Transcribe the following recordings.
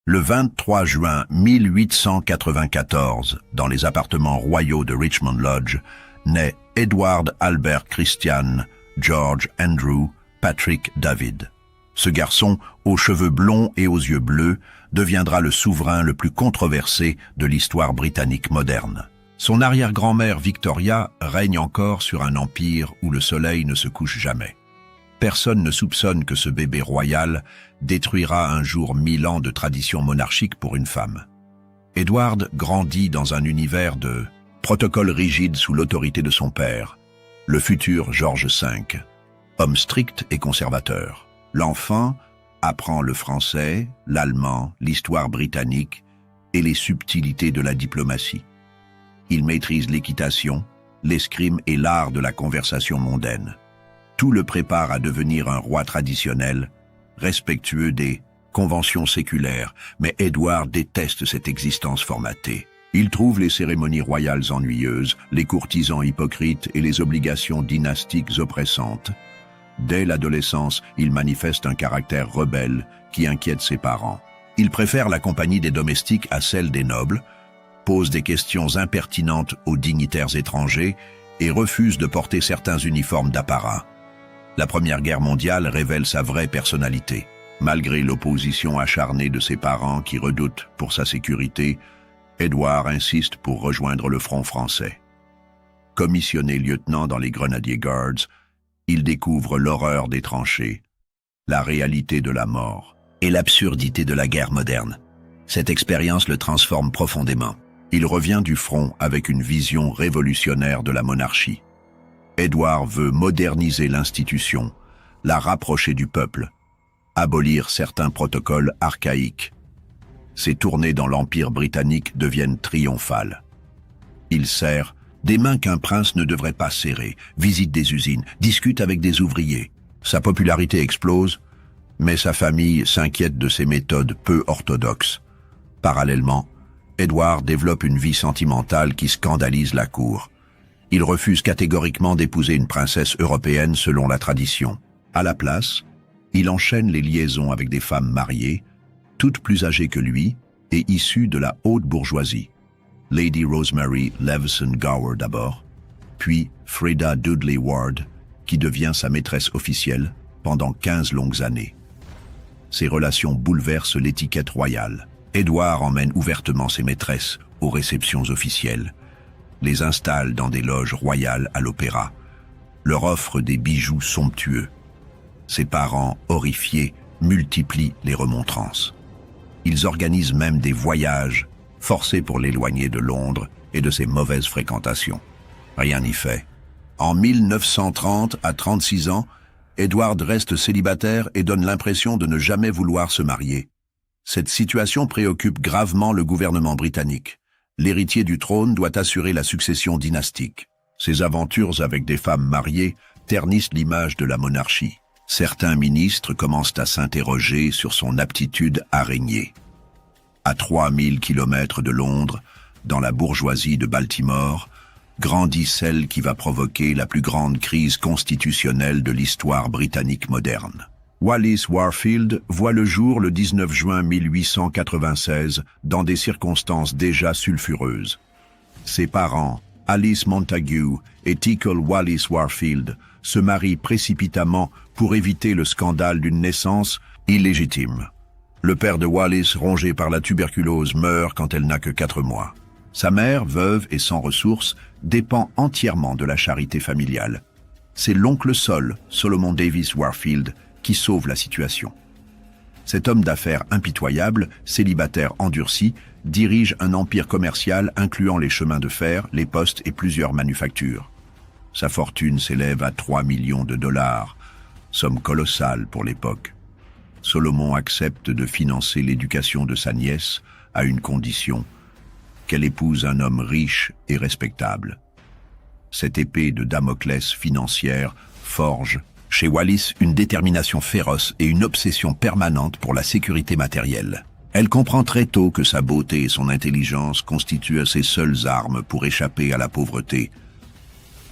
Le 23 juin 1894, dans les appartements royaux de Richmond Lodge, naît Edward Albert Christian George Andrew Patrick David. Ce garçon, aux cheveux blonds et aux yeux bleus, deviendra le souverain le plus controversé de l'histoire britannique moderne. Son arrière-grand-mère Victoria règne encore sur un empire où le soleil ne se couche jamais. Personne ne soupçonne que ce bébé royal détruira un jour 1000 ans de tradition monarchique pour une femme. Edward grandit dans un univers de protocoles rigides sous l'autorité de son père, le futur George V, homme strict et conservateur. L'enfant apprend le français, l'allemand, l'histoire britannique et les subtilités de la diplomatie. Il maîtrise l'équitation, l'escrime et l'art de la conversation mondaine. Tout le prépare à devenir un roi traditionnel, respectueux des conventions séculaires, mais Édouard déteste cette existence formatée. Il trouve les cérémonies royales ennuyeuses, les courtisans hypocrites et les obligations dynastiques oppressantes. Dès l'adolescence, il manifeste un caractère rebelle qui inquiète ses parents. Il préfère la compagnie des domestiques à celle des nobles, pose des questions impertinentes aux dignitaires étrangers et refuse de porter certains uniformes d'apparat. La Première Guerre mondiale révèle sa vraie personnalité. Malgré l'opposition acharnée de ses parents qui redoutent pour sa sécurité, Édouard insiste pour rejoindre le front français. Commissionné lieutenant dans les Grenadier Guards, il découvre l'horreur des tranchées, la réalité de la mort et l'absurdité de la guerre moderne. Cette expérience le transforme profondément. Il revient du front avec une vision révolutionnaire de la monarchie. Édouard veut moderniser l'institution, la rapprocher du peuple, abolir certains protocoles archaïques. Ses tournées dans l'Empire britannique deviennent triomphales. Il serre des mains qu'un prince ne devrait pas serrer, visite des usines, discute avec des ouvriers. Sa popularité explose, mais sa famille s'inquiète de ses méthodes peu orthodoxes. Parallèlement, Édouard développe une vie sentimentale qui scandalise la cour. Il refuse catégoriquement d'épouser une princesse européenne selon la tradition. À la place, il enchaîne les liaisons avec des femmes mariées, toutes plus âgées que lui et issues de la haute bourgeoisie. Lady Rosemary Leveson Gower d'abord, puis Freda Dudley Ward, qui devient sa maîtresse officielle pendant 15 longues années. Ces relations bouleversent l'étiquette royale. Édouard emmène ouvertement ses maîtresses aux réceptions officielles, les installe dans des loges royales à l'opéra, leur offre des bijoux somptueux. Ses parents, horrifiés, multiplient les remontrances. Ils organisent même des voyages forcés pour l'éloigner de Londres et de ses mauvaises fréquentations. Rien n'y fait. En 1930, à 36 ans, Édouard reste célibataire et donne l'impression de ne jamais vouloir se marier. Cette situation préoccupe gravement le gouvernement britannique. L'héritier du trône doit assurer la succession dynastique. Ses aventures avec des femmes mariées ternissent l'image de la monarchie. Certains ministres commencent à s'interroger sur son aptitude à régner. À 3000 km de Londres, dans la bourgeoisie de Baltimore, grandit celle qui va provoquer la plus grande crise constitutionnelle de l'histoire britannique moderne. Wallis Warfield voit le jour le 19 juin 1896 dans des circonstances déjà sulfureuses. Ses parents, Alice Montague et Tickle Wallis Warfield, se marient précipitamment pour éviter le scandale d'une naissance illégitime. Le père de Wallis, rongé par la tuberculose, meurt quand elle n'a que 4 mois. Sa mère, veuve et sans ressources, dépend entièrement de la charité familiale. C'est l'oncle Sol, Solomon Davis Warfield, qui sauve la situation. Cet homme d'affaires impitoyable, célibataire endurci, dirige un empire commercial incluant les chemins de fer, les postes et plusieurs manufactures. Sa fortune s'élève à 3 millions de dollars, somme colossale pour l'époque. Solomon accepte de financer l'éducation de sa nièce à une condition, qu'elle épouse un homme riche et respectable. Cette épée de Damoclès financière forge chez Wallis une détermination féroce et une obsession permanente pour la sécurité matérielle. Elle comprend très tôt que sa beauté et son intelligence constituent ses seules armes pour échapper à la pauvreté.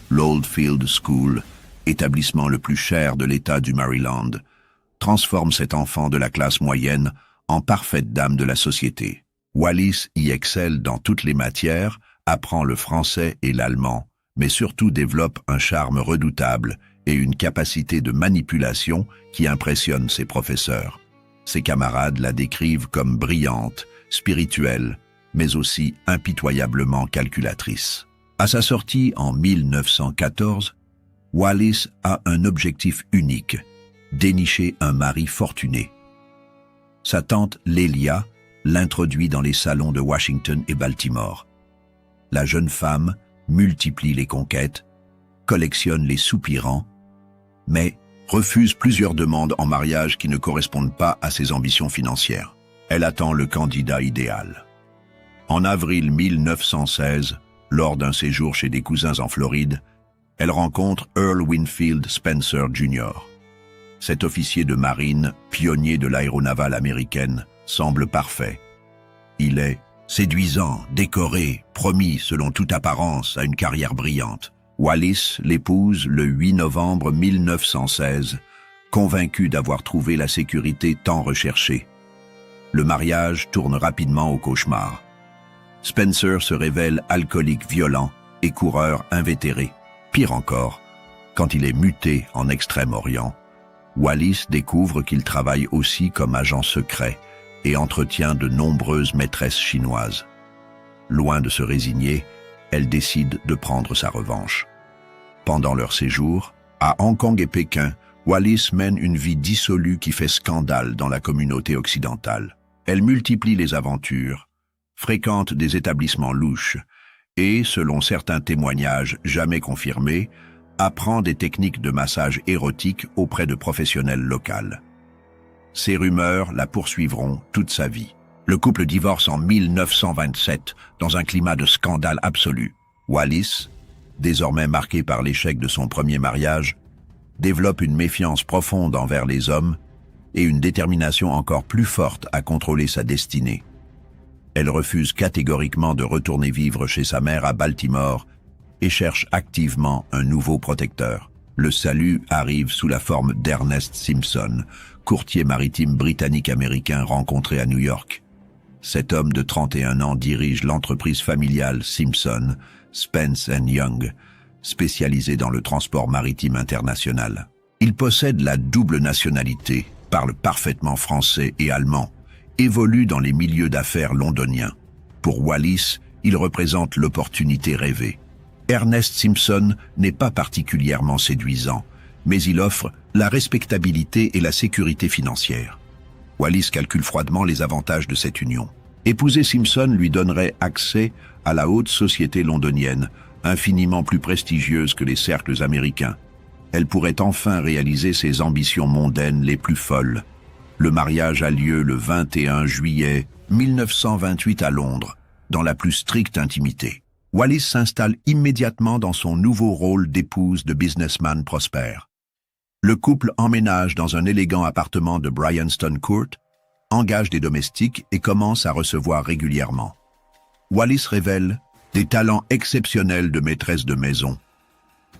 L'Oldfield School, établissement le plus cher de l'État du Maryland, transforme cet enfant de la classe moyenne en parfaite dame de la société. Wallis y excelle dans toutes les matières, apprend le français et l'allemand, mais surtout développe un charme redoutable et une capacité de manipulation qui impressionne ses professeurs. Ses camarades la décrivent comme brillante, spirituelle, mais aussi impitoyablement calculatrice. À sa sortie en 1914, Wallis a un objectif unique, dénicher un mari fortuné. Sa tante Lélia l'introduit dans les salons de Washington et Baltimore. La jeune femme multiplie les conquêtes, collectionne les soupirants, mais refuse plusieurs demandes en mariage qui ne correspondent pas à ses ambitions financières. Elle attend le candidat idéal. En avril 1916, lors d'un séjour chez des cousins en Floride, elle rencontre Earl Winfield Spencer Jr. Cet officier de marine, pionnier de l'aéronavale américaine, semble parfait. Il est séduisant, décoré, promis selon toute apparence à une carrière brillante. Wallis l'épouse le 8 novembre 1916, convaincu d'avoir trouvé la sécurité tant recherchée. Le mariage tourne rapidement au cauchemar. Spencer se révèle alcoolique violent et coureur invétéré. Pire encore, quand il est muté en Extrême-Orient, Wallis découvre qu'il travaille aussi comme agent secret et entretient de nombreuses maîtresses chinoises. Loin de se résigner, elle décide de prendre sa revanche. Pendant leur séjour, à Hong Kong et Pékin, Wallis mène une vie dissolue qui fait scandale dans la communauté occidentale. Elle multiplie les aventures, fréquente des établissements louches et, selon certains témoignages jamais confirmés, apprend des techniques de massage érotique auprès de professionnels locaux. Ces rumeurs la poursuivront toute sa vie. Le couple divorce en 1927 dans un climat de scandale absolu. Wallis, désormais marqué par l'échec de son premier mariage, développe une méfiance profonde envers les hommes et une détermination encore plus forte à contrôler sa destinée. Elle refuse catégoriquement de retourner vivre chez sa mère à Baltimore et cherche activement un nouveau protecteur. Le salut arrive sous la forme d'Ernest Simpson, courtier maritime britannique-américain rencontré à New York. Cet homme de 31 ans dirige l'entreprise familiale Simpson, Spence & Young, spécialisée dans le transport maritime international. Il possède la double nationalité, parle parfaitement français et allemand, évolue dans les milieux d'affaires londoniens. Pour Wallis, il représente l'opportunité rêvée. Ernest Simpson n'est pas particulièrement séduisant, mais il offre la respectabilité et la sécurité financière. Wallis calcule froidement les avantages de cette union. Épouser Simpson lui donnerait accès à la haute société londonienne, infiniment plus prestigieuse que les cercles américains. Elle pourrait enfin réaliser ses ambitions mondaines les plus folles. Le mariage a lieu le 21 juillet 1928 à Londres, dans la plus stricte intimité. Wallis s'installe immédiatement dans son nouveau rôle d'épouse de businessman prospère. Le couple emménage dans un élégant appartement de Bryanston Court, engage des domestiques et commence à recevoir régulièrement. Wallis révèle des talents exceptionnels de maîtresse de maison.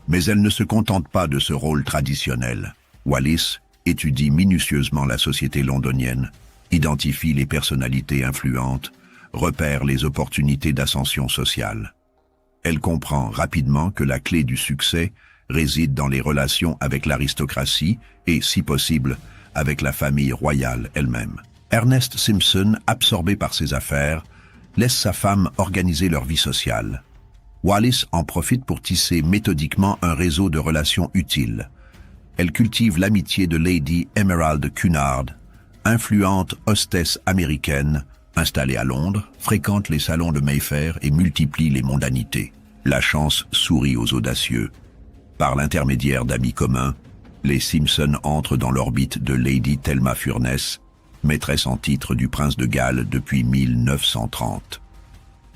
Mais elle ne se contente pas de ce rôle traditionnel. Wallis étudie minutieusement la société londonienne, identifie les personnalités influentes, repère les opportunités d'ascension sociale. Elle comprend rapidement que la clé du succès réside dans les relations avec l'aristocratie et, si possible, avec la famille royale elle-même. Ernest Simpson, absorbé par ses affaires, laisse sa femme organiser leur vie sociale. Wallis en profite pour tisser méthodiquement un réseau de relations utiles. Elle cultive l'amitié de Lady Emerald Cunard, influente hostesse américaine, installée à Londres, fréquente les salons de Mayfair et multiplie les mondanités. La chance sourit aux audacieux. Par l'intermédiaire d'amis communs, les Simpson entrent dans l'orbite de Lady Thelma Furness, maîtresse en titre du prince de Galles depuis 1930.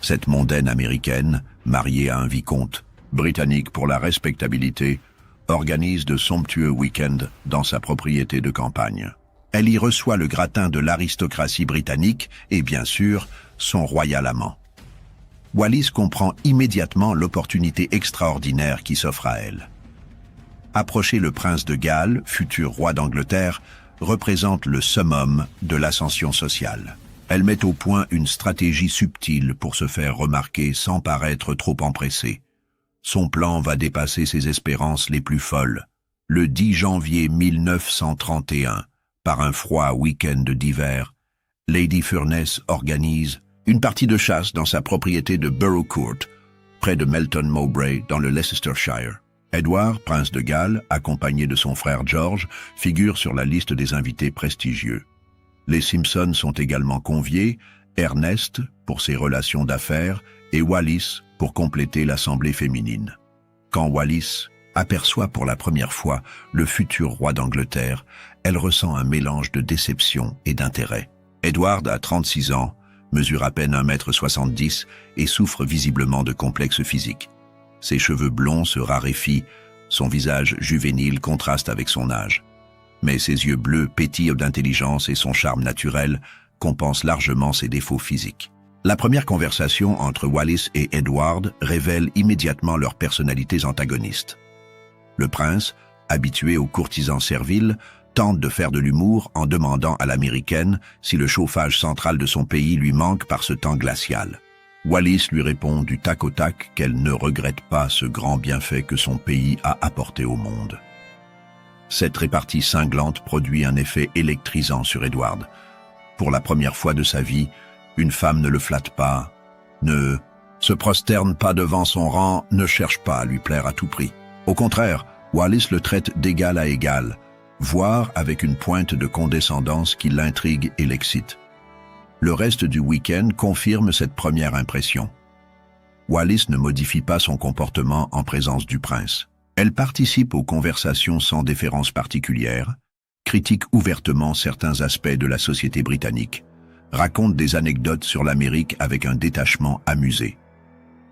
Cette mondaine américaine, mariée à un vicomte, britannique pour la respectabilité, organise de somptueux week-ends dans sa propriété de campagne. Elle y reçoit le gratin de l'aristocratie britannique et, bien sûr, son royal amant. Wallis comprend immédiatement l'opportunité extraordinaire qui s'offre à elle. Approcher le prince de Galles, futur roi d'Angleterre, représente le summum de l'ascension sociale. Elle met au point une stratégie subtile pour se faire remarquer sans paraître trop empressée. Son plan va dépasser ses espérances les plus folles. Le 10 janvier 1931, par un froid week-end d'hiver, Lady Furness organise une partie de chasse dans sa propriété de Borough Court, près de Melton Mowbray, dans le Leicestershire. Edward, prince de Galles, accompagné de son frère George, figure sur la liste des invités prestigieux. Les Simpson sont également conviés, Ernest pour ses relations d'affaires et Wallis pour compléter l'assemblée féminine. Quand Wallis aperçoit pour la première fois le futur roi d'Angleterre, elle ressent un mélange de déception et d'intérêt. Edward a 36 ans, mesure à peine 1,70 m et souffre visiblement de complexes physiques. Ses cheveux blonds se raréfient, son visage juvénile contraste avec son âge. Mais ses yeux bleus pétillent d'intelligence et son charme naturel compense largement ses défauts physiques. La première conversation entre Wallis et Edward révèle immédiatement leurs personnalités antagonistes. Le prince, habitué aux courtisans serviles, tente de faire de l'humour en demandant à l'américaine si le chauffage central de son pays lui manque par ce temps glacial. Wallis lui répond du tac au tac qu'elle ne regrette pas ce grand bienfait que son pays a apporté au monde. Cette répartie cinglante produit un effet électrisant sur Edward. Pour la première fois de sa vie, une femme ne le flatte pas, ne se prosterne pas devant son rang, ne cherche pas à lui plaire à tout prix. Au contraire, Wallis le traite d'égal à égal, voire avec une pointe de condescendance qui l'intrigue et l'excite. Le reste du week-end confirme cette première impression. Wallis ne modifie pas son comportement en présence du prince. Elle participe aux conversations sans déférence particulière, critique ouvertement certains aspects de la société britannique, raconte des anecdotes sur l'Amérique avec un détachement amusé.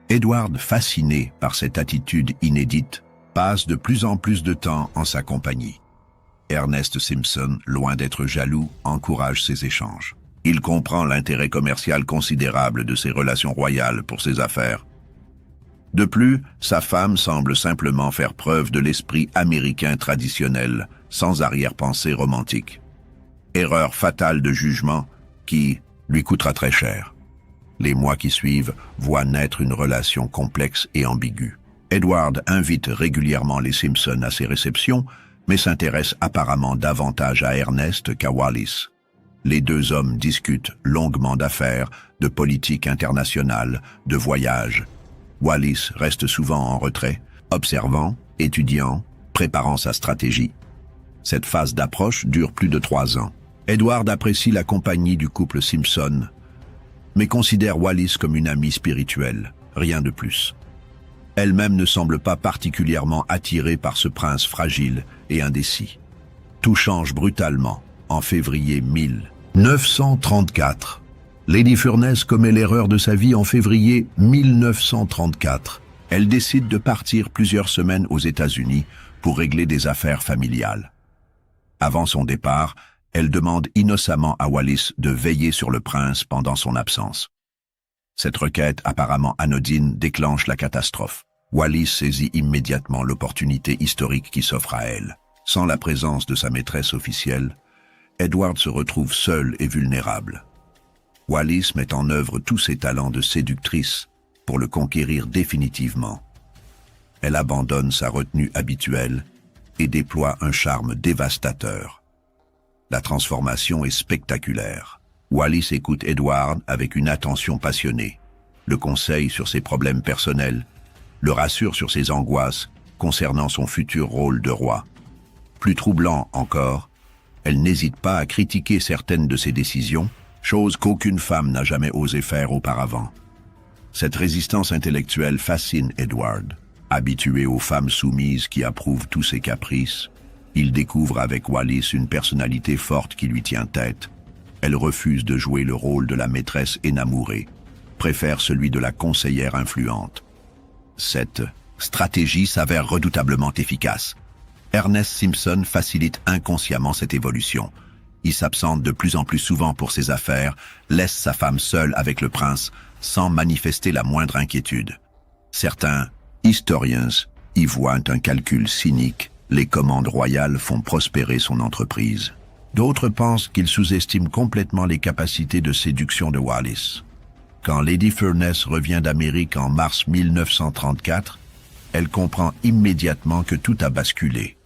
Edward, fasciné par cette attitude inédite, passe de plus en plus de temps en sa compagnie. Ernest Simpson, loin d'être jaloux, encourage ces échanges. Il comprend l'intérêt commercial considérable de ses relations royales pour ses affaires. De plus, sa femme semble simplement faire preuve de l'esprit américain traditionnel, sans arrière-pensée romantique. Erreur fatale de jugement qui lui coûtera très cher. Les mois qui suivent voient naître une relation complexe et ambiguë. Edward invite régulièrement les Simpson à ses réceptions, mais s'intéresse apparemment davantage à Ernest qu'à Wallis. Les deux hommes discutent longuement d'affaires, de politique internationale, de voyages. Wallis reste souvent en retrait, observant, étudiant, préparant sa stratégie. Cette phase d'approche dure plus de 3 ans. Edward apprécie la compagnie du couple Simpson, mais considère Wallis comme une amie spirituelle, rien de plus. Elle-même ne semble pas particulièrement attirée par ce prince fragile et indécis. Tout change brutalement en février 1934. Lady Furness commet l'erreur de sa vie en février 1934. Elle décide de partir plusieurs semaines aux États-Unis pour régler des affaires familiales. Avant son départ, elle demande innocemment à Wallis de veiller sur le prince pendant son absence. Cette requête apparemment anodine déclenche la catastrophe. Wallis saisit immédiatement l'opportunité historique qui s'offre à elle. Sans la présence de sa maîtresse officielle, Edward se retrouve seul et vulnérable. Wallis met en œuvre tous ses talents de séductrice pour le conquérir définitivement. Elle abandonne sa retenue habituelle et déploie un charme dévastateur. La transformation est spectaculaire. Wallis écoute Edward avec une attention passionnée, le conseille sur ses problèmes personnels, le rassure sur ses angoisses concernant son futur rôle de roi. Plus troublant encore, elle n'hésite pas à critiquer certaines de ses décisions, chose qu'aucune femme n'a jamais osé faire auparavant. Cette résistance intellectuelle fascine Edward. Habitué aux femmes soumises qui approuvent tous ses caprices, il découvre avec Wallis une personnalité forte qui lui tient tête. Elle refuse de jouer le rôle de la maîtresse énamourée, préfère celui de la conseillère influente. Cette stratégie s'avère redoutablement efficace. Ernest Simpson facilite inconsciemment cette évolution. Il s'absente de plus en plus souvent pour ses affaires, laisse sa femme seule avec le prince, sans manifester la moindre inquiétude. Certains historiens y voient un calcul cynique. Les commandes royales font prospérer son entreprise. D'autres pensent qu'il sous-estime complètement les capacités de séduction de Wallis. Quand Lady Furness revient d'Amérique en mars 1934, elle comprend immédiatement que tout a basculé.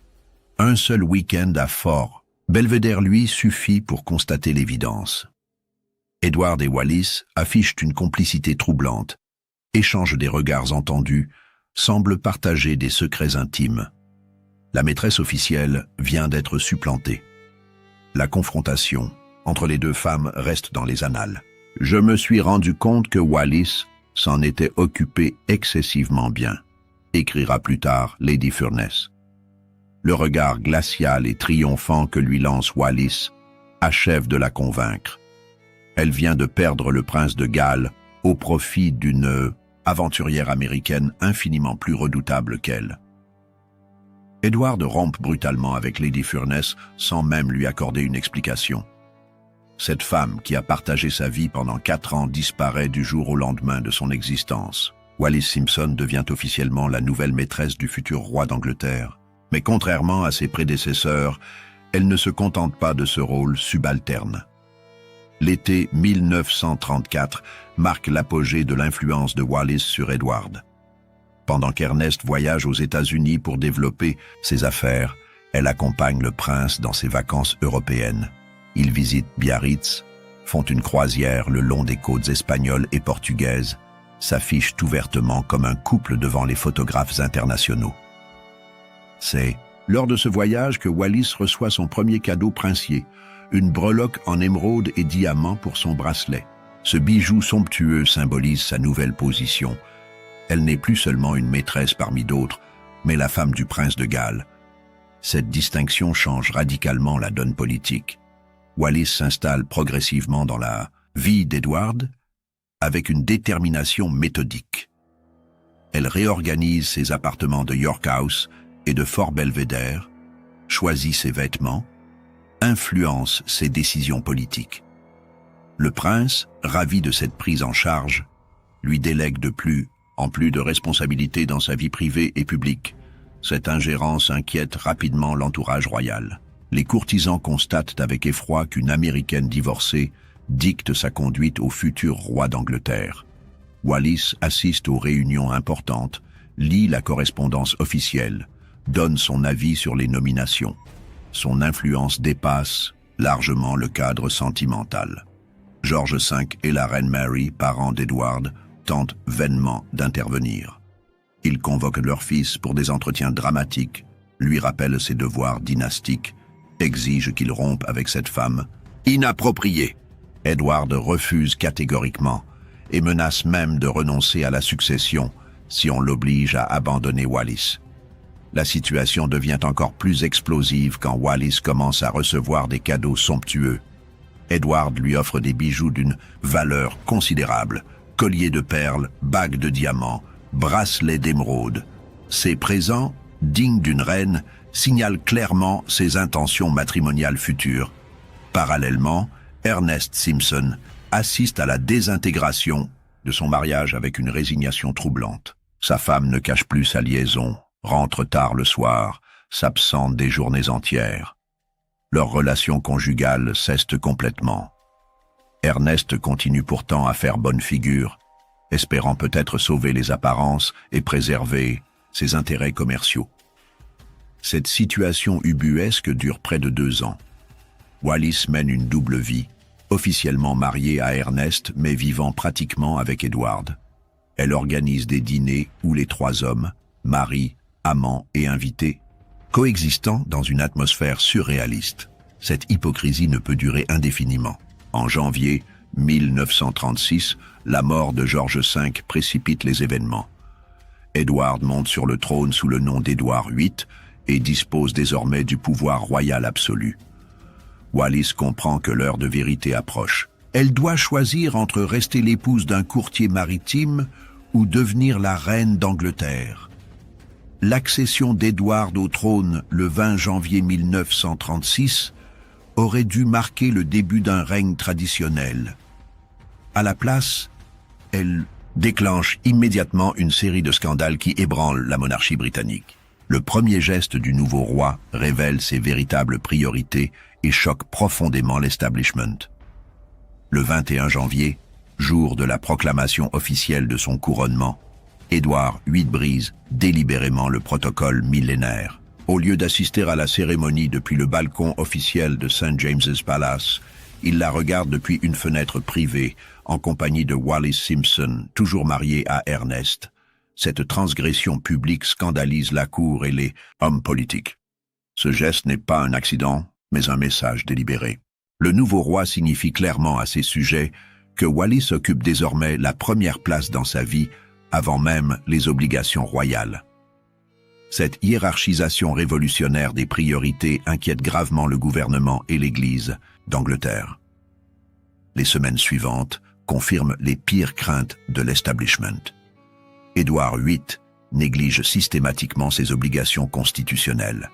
Un seul week-end à Fort Belvedere, lui, suffit pour constater l'évidence. Edward et Wallis affichent une complicité troublante, échangent des regards entendus, semblent partager des secrets intimes. La maîtresse officielle vient d'être supplantée. La confrontation entre les deux femmes reste dans les annales. Je me suis rendu compte que Wallis s'en était occupé excessivement bien, écrira plus tard Lady Furness. Le regard glacial et triomphant que lui lance Wallis achève de la convaincre. Elle vient de perdre le prince de Galles au profit d'une aventurière américaine infiniment plus redoutable qu'elle. Edward rompt brutalement avec Lady Furness sans même lui accorder une explication. Cette femme qui a partagé sa vie pendant 4 ans disparaît du jour au lendemain de son existence. Wallis Simpson devient officiellement la nouvelle maîtresse du futur roi d'Angleterre. Mais contrairement à ses prédécesseurs, elle ne se contente pas de ce rôle subalterne. L'été 1934 marque l'apogée de l'influence de Wallis sur Edward. Pendant qu'Ernest voyage aux États-Unis pour développer ses affaires, elle accompagne le prince dans ses vacances européennes. Ils visitent Biarritz, font une croisière le long des côtes espagnoles et portugaises, s'affichent ouvertement comme un couple devant les photographes internationaux. C'est lors de ce voyage que Wallis reçoit son premier cadeau princier, une breloque en émeraude et diamant pour son bracelet. Ce bijou somptueux symbolise sa nouvelle position. Elle n'est plus seulement une maîtresse parmi d'autres, mais la femme du prince de Galles. Cette distinction change radicalement la donne politique. Wallis s'installe progressivement dans la vie d'Edward avec une détermination méthodique. Elle réorganise ses appartements de York House et de Fort Belvedere, choisit ses vêtements, influence ses décisions politiques. Le prince, ravi de cette prise en charge, lui délègue de plus en plus de responsabilités dans sa vie privée et publique. Cette ingérence inquiète rapidement l'entourage royal. Les courtisans constatent avec effroi qu'une Américaine divorcée dicte sa conduite au futur roi d'Angleterre. Wallis assiste aux réunions importantes, lit la correspondance officielle, donne son avis sur les nominations. Son influence dépasse largement le cadre sentimental. George V et la reine Mary, parents d'Edward, tentent vainement d'intervenir. Ils convoquent leur fils pour des entretiens dramatiques, lui rappellent ses devoirs dynastiques, exigent qu'il rompe avec cette femme inappropriée. Edward refuse catégoriquement et menace même de renoncer à la succession si on l'oblige à abandonner Wallis. La situation devient encore plus explosive quand Wallis commence à recevoir des cadeaux somptueux. Edward lui offre des bijoux d'une valeur considérable, colliers de perles, bagues de diamants, bracelets d'émeraude. Ces présents, dignes d'une reine, signalent clairement ses intentions matrimoniales futures. Parallèlement, Ernest Simpson assiste à la désintégration de son mariage avec une résignation troublante. Sa femme ne cache plus sa liaison, rentre tard le soir, s'absente des journées entières. Leur relation conjugale cesse complètement. Ernest continue pourtant à faire bonne figure, espérant peut-être sauver les apparences et préserver ses intérêts commerciaux. Cette situation ubuesque dure près de 2 ans. Wallis mène une double vie, officiellement mariée à Ernest mais vivant pratiquement avec Edward. Elle organise des dîners où les 3 hommes, mari, amant et invités, coexistant dans une atmosphère surréaliste. Cette hypocrisie ne peut durer indéfiniment. En janvier 1936, la mort de George V précipite les événements. Edward monte sur le trône sous le nom d'Édouard VIII et dispose désormais du pouvoir royal absolu. Wallis comprend que l'heure de vérité approche. Elle doit choisir entre rester l'épouse d'un courtier maritime ou devenir la reine d'Angleterre. L'accession d'Édouard au trône le 20 janvier 1936 aurait dû marquer le début d'un règne traditionnel. À la place, elle déclenche immédiatement une série de scandales qui ébranlent la monarchie britannique. Le premier geste du nouveau roi révèle ses véritables priorités et choque profondément l'establishment. Le 21 janvier, jour de la proclamation officielle de son couronnement, Édouard VIII brise délibérément le protocole millénaire. Au lieu d'assister à la cérémonie depuis le balcon officiel de St. James's Palace, il la regarde depuis une fenêtre privée, en compagnie de Wallis Simpson, toujours marié à Ernest. Cette transgression publique scandalise la cour et les hommes politiques. Ce geste n'est pas un accident, mais un message délibéré. Le nouveau roi signifie clairement à ses sujets que Wallis occupe désormais la première place dans sa vie, avant même les obligations royales. Cette hiérarchisation révolutionnaire des priorités inquiète gravement le gouvernement et l'Église d'Angleterre. Les semaines suivantes confirment les pires craintes de l'establishment. Édouard VIII néglige systématiquement ses obligations constitutionnelles.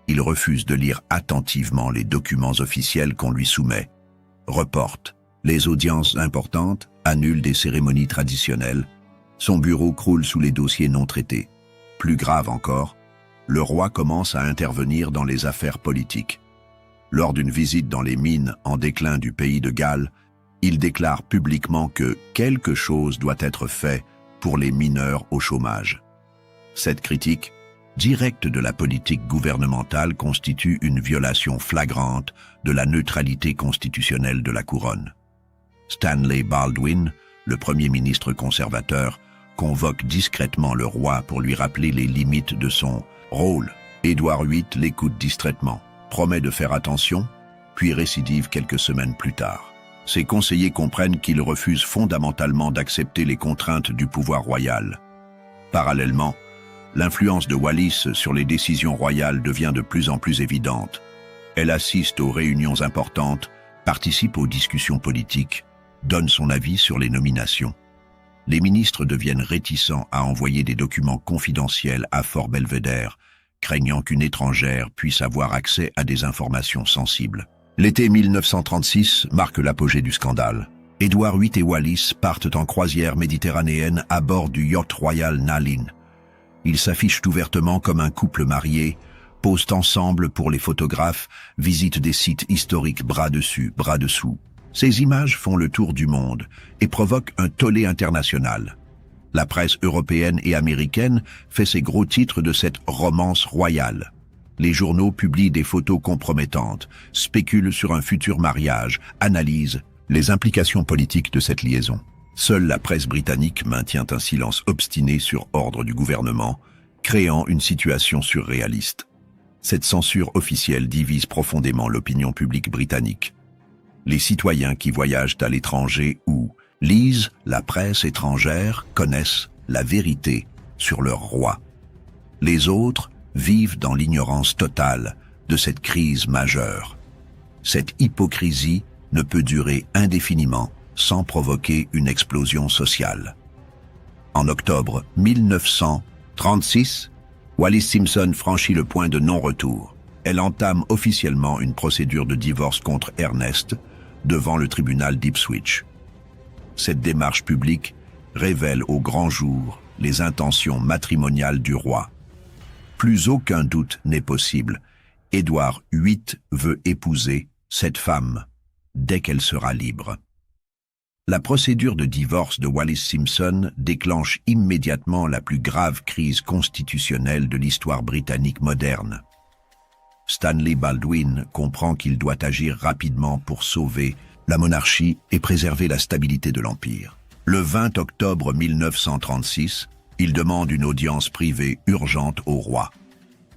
Il refuse de lire attentivement les documents officiels qu'on lui soumet, reporte les audiences importantes, annule des cérémonies traditionnelles. Son bureau croule sous les dossiers non traités. Plus grave encore, le roi commence à intervenir dans les affaires politiques. Lors d'une visite dans les mines en déclin du pays de Galles, il déclare publiquement que quelque chose doit être fait pour les mineurs au chômage. Cette critique, directe de la politique gouvernementale, constitue une violation flagrante de la neutralité constitutionnelle de la couronne. Stanley Baldwin, le premier ministre conservateur, convoque discrètement le roi pour lui rappeler les limites de son rôle. Édouard VIII l'écoute distraitement, promet de faire attention, puis récidive quelques semaines plus tard. Ses conseillers comprennent qu'il refuse fondamentalement d'accepter les contraintes du pouvoir royal. Parallèlement, l'influence de Wallis sur les décisions royales devient de plus en plus évidente. Elle assiste aux réunions importantes, participe aux discussions politiques, donne son avis sur les nominations. Les ministres deviennent réticents à envoyer des documents confidentiels à Fort Belvedere, craignant qu'une étrangère puisse avoir accès à des informations sensibles. L'été 1936 marque l'apogée du scandale. Édouard VIII et Wallis partent en croisière méditerranéenne à bord du yacht royal Nalin. Ils s'affichent ouvertement comme un couple marié, posent ensemble pour les photographes, visitent des sites historiques bras dessus, bras dessous. Ces images font le tour du monde et provoquent un tollé international. La presse européenne et américaine fait ses gros titres de cette romance royale. Les journaux publient des photos compromettantes, spéculent sur un futur mariage, analysent les implications politiques de cette liaison. Seule la presse britannique maintient un silence obstiné sur ordre du gouvernement, créant une situation surréaliste. Cette censure officielle divise profondément l'opinion publique britannique. Les citoyens qui voyagent à l'étranger ou lisent la presse étrangère connaissent la vérité sur leur roi. Les autres vivent dans l'ignorance totale de cette crise majeure. Cette hypocrisie ne peut durer indéfiniment sans provoquer une explosion sociale. En octobre 1936, Wallis Simpson franchit le point de non-retour. Elle entame officiellement une procédure de divorce contre Ernest devant le tribunal d'Ipswich. Cette démarche publique révèle au grand jour les intentions matrimoniales du roi. Plus aucun doute n'est possible. Édouard VIII veut épouser cette femme dès qu'elle sera libre. La procédure de divorce de Wallis Simpson déclenche immédiatement la plus grave crise constitutionnelle de l'histoire britannique moderne. Stanley Baldwin comprend qu'il doit agir rapidement pour sauver la monarchie et préserver la stabilité de l'Empire. Le 20 octobre 1936, il demande une audience privée urgente au roi.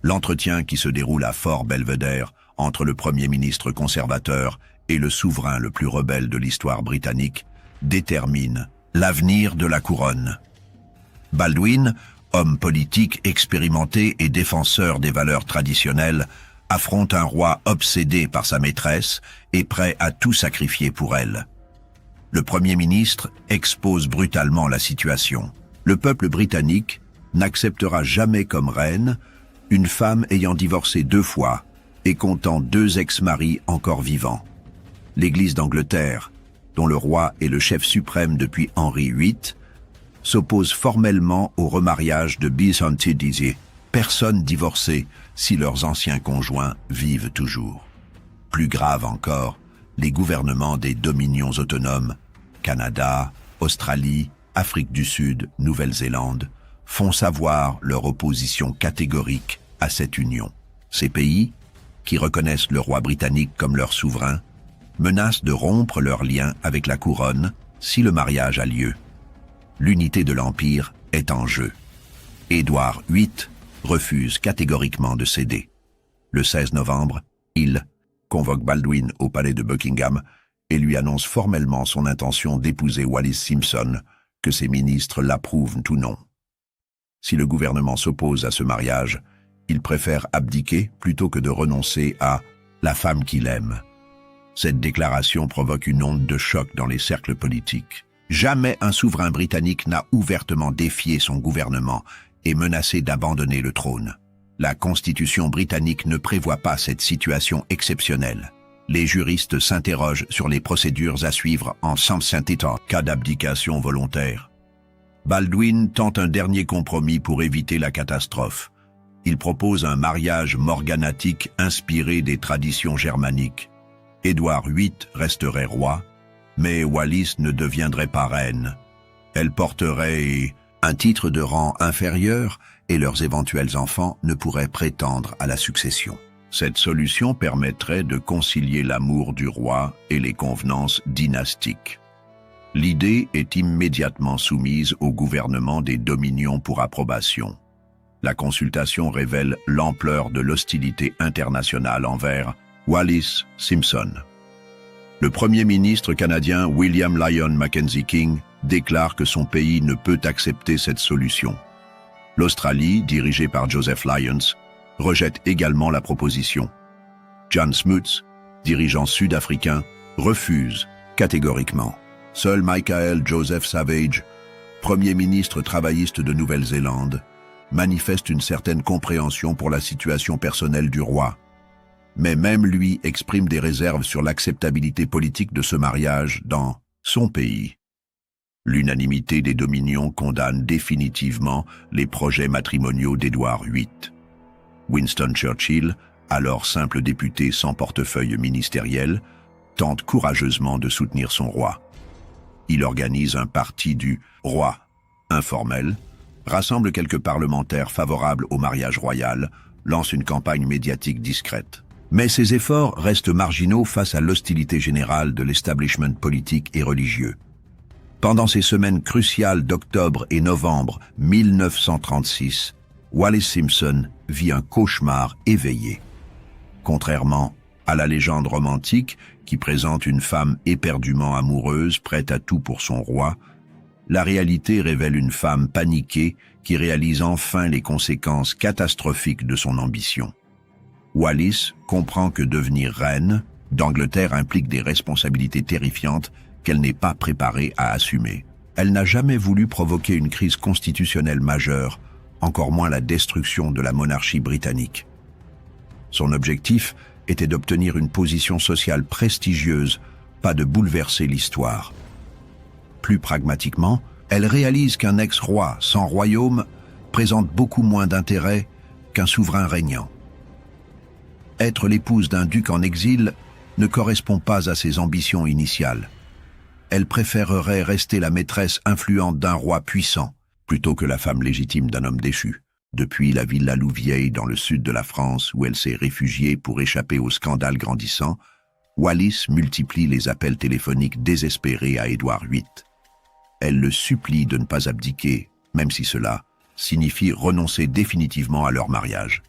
L'entretien qui se déroule à Fort Belvedere entre le Premier ministre conservateur et le souverain le plus rebelle de l'histoire britannique détermine l'avenir de la couronne. Baldwin, homme politique expérimenté et défenseur des valeurs traditionnelles, affronte un roi obsédé par sa maîtresse et prêt à tout sacrifier pour elle. Le Premier ministre expose brutalement la situation. Le peuple britannique n'acceptera jamais comme reine une femme ayant divorcé 2 fois et comptant 2 ex-maris encore vivants. L'Église d'Angleterre, dont le roi est le chef suprême depuis Henri VIII, s'oppose formellement au remariage de Byzanti Dizier, Personne divorcé si leurs anciens conjoints vivent toujours. Plus grave encore, les gouvernements des dominions autonomes, Canada, Australie, Afrique du Sud, Nouvelle-Zélande, font savoir leur opposition catégorique à cette union. Ces pays, qui reconnaissent le roi britannique comme leur souverain, menacent de rompre leurs liens avec la couronne si le mariage a lieu. L'unité de l'Empire est en jeu. Édouard VIII refuse catégoriquement de céder. Le 16 novembre, il convoque Baldwin au palais de Buckingham et lui annonce formellement son intention d'épouser Wallis Simpson, que ses ministres l'approuvent ou non. Si le gouvernement s'oppose à ce mariage, il préfère abdiquer plutôt que de renoncer à la femme qu'il aime. Cette déclaration provoque une onde de choc dans les cercles politiques. Jamais un souverain britannique n'a ouvertement défié son gouvernement et menacé d'abandonner le trône. La Constitution britannique ne prévoit pas cette situation exceptionnelle. Les juristes s'interrogent sur les procédures à suivre en cas d'abdication volontaire. Baldwin tente un dernier compromis pour éviter la catastrophe. Il propose un mariage morganatique inspiré des traditions germaniques. Édouard VIII resterait roi, mais Wallis ne deviendrait pas reine. Elle porterait un titre de rang inférieur et leurs éventuels enfants ne pourraient prétendre à la succession. Cette solution permettrait de concilier l'amour du roi et les convenances dynastiques. L'idée est immédiatement soumise au gouvernement des dominions pour approbation. La consultation révèle l'ampleur de l'hostilité internationale envers Wallis Simpson. Le premier ministre canadien William Lyon Mackenzie King déclare que son pays ne peut accepter cette solution. L'Australie, dirigée par Joseph Lyons, rejette également la proposition. John Smuts, dirigeant sud-africain, refuse catégoriquement. Seul Michael Joseph Savage, premier ministre travailliste de Nouvelle-Zélande, manifeste une certaine compréhension pour la situation personnelle du roi. Mais même lui exprime des réserves sur l'acceptabilité politique de ce mariage dans son pays. L'unanimité des dominions condamne définitivement les projets matrimoniaux d'Édouard VIII. Winston Churchill, alors simple député sans portefeuille ministériel, tente courageusement de soutenir son roi. Il organise un parti du roi informel, rassemble quelques parlementaires favorables au mariage royal, lance une campagne médiatique discrète. Mais ses efforts restent marginaux face à l'hostilité générale de l'establishment politique et religieux. Pendant ces semaines cruciales d'octobre et novembre 1936, Wallis Simpson vit un cauchemar éveillé. Contrairement à la légende romantique qui présente une femme éperdument amoureuse prête à tout pour son roi, la réalité révèle une femme paniquée qui réalise enfin les conséquences catastrophiques de son ambition. Wallis comprend que devenir reine d'Angleterre implique des responsabilités terrifiantes qu'elle n'est pas préparée à assumer. Elle n'a jamais voulu provoquer une crise constitutionnelle majeure, encore moins la destruction de la monarchie britannique. Son objectif était d'obtenir une position sociale prestigieuse, pas de bouleverser l'histoire. Plus pragmatiquement, elle réalise qu'un ex-roi sans royaume présente beaucoup moins d'intérêt qu'un souverain régnant. Être l'épouse d'un duc en exil ne correspond pas à ses ambitions initiales. Elle préférerait rester la maîtresse influente d'un roi puissant, plutôt que la femme légitime d'un homme déchu. Depuis la villa Louviers dans le sud de la France, où elle s'est réfugiée pour échapper au scandale grandissant, Wallis multiplie les appels téléphoniques désespérés à Édouard VIII. Elle le supplie de ne pas abdiquer, même si cela signifie renoncer définitivement à leur mariage.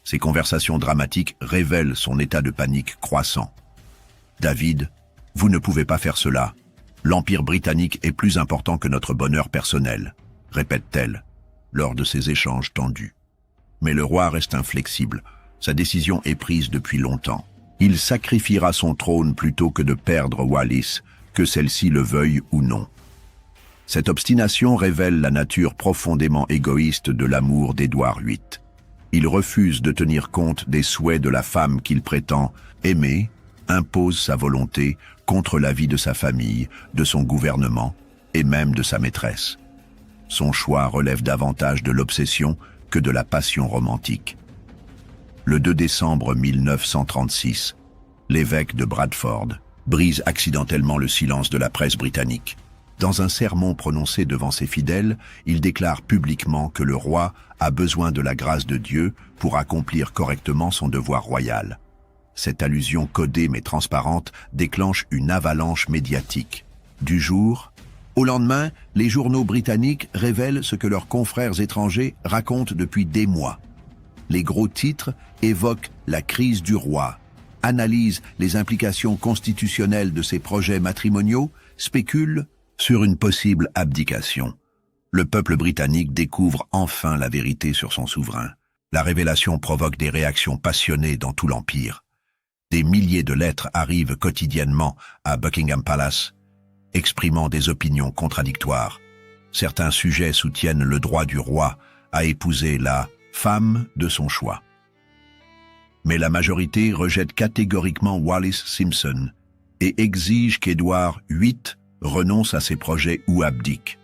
Ces conversations dramatiques révèlent son état de panique croissant. « David, vous ne pouvez pas faire cela. L'Empire britannique est plus important que notre bonheur personnel, » répète-t-elle, lors de ces échanges tendus. Mais le roi reste inflexible. Sa décision est prise depuis longtemps. Il sacrifiera son trône plutôt que de perdre Wallis, que celle-ci le veuille ou non. Cette obstination révèle la nature profondément égoïste de l'amour d'Édouard VIII. Il refuse de tenir compte des souhaits de la femme qu'il prétend aimer, impose sa volonté contre l'avis de sa famille, de son gouvernement et même de sa maîtresse. Son choix relève davantage de l'obsession que de la passion romantique. Le 2 décembre 1936, l'évêque de Bradford brise accidentellement le silence de la presse britannique. Dans un sermon prononcé devant ses fidèles, il déclare publiquement que le roi a besoin de la grâce de Dieu pour accomplir correctement son devoir royal. Cette allusion codée mais transparente déclenche une avalanche médiatique. Du jour au lendemain, les journaux britanniques révèlent ce que leurs confrères étrangers racontent depuis des mois. Les gros titres évoquent la crise du roi, analysent les implications constitutionnelles de ses projets matrimoniaux, spéculent sur une possible abdication. Le peuple britannique découvre enfin la vérité sur son souverain. La révélation provoque des réactions passionnées dans tout l'Empire. Des milliers de lettres arrivent quotidiennement à Buckingham Palace, exprimant des opinions contradictoires. Certains sujets soutiennent le droit du roi à épouser la femme de son choix. Mais la majorité rejette catégoriquement Wallis Simpson et exige qu'Édouard VIII renonce à ses projets ou abdique.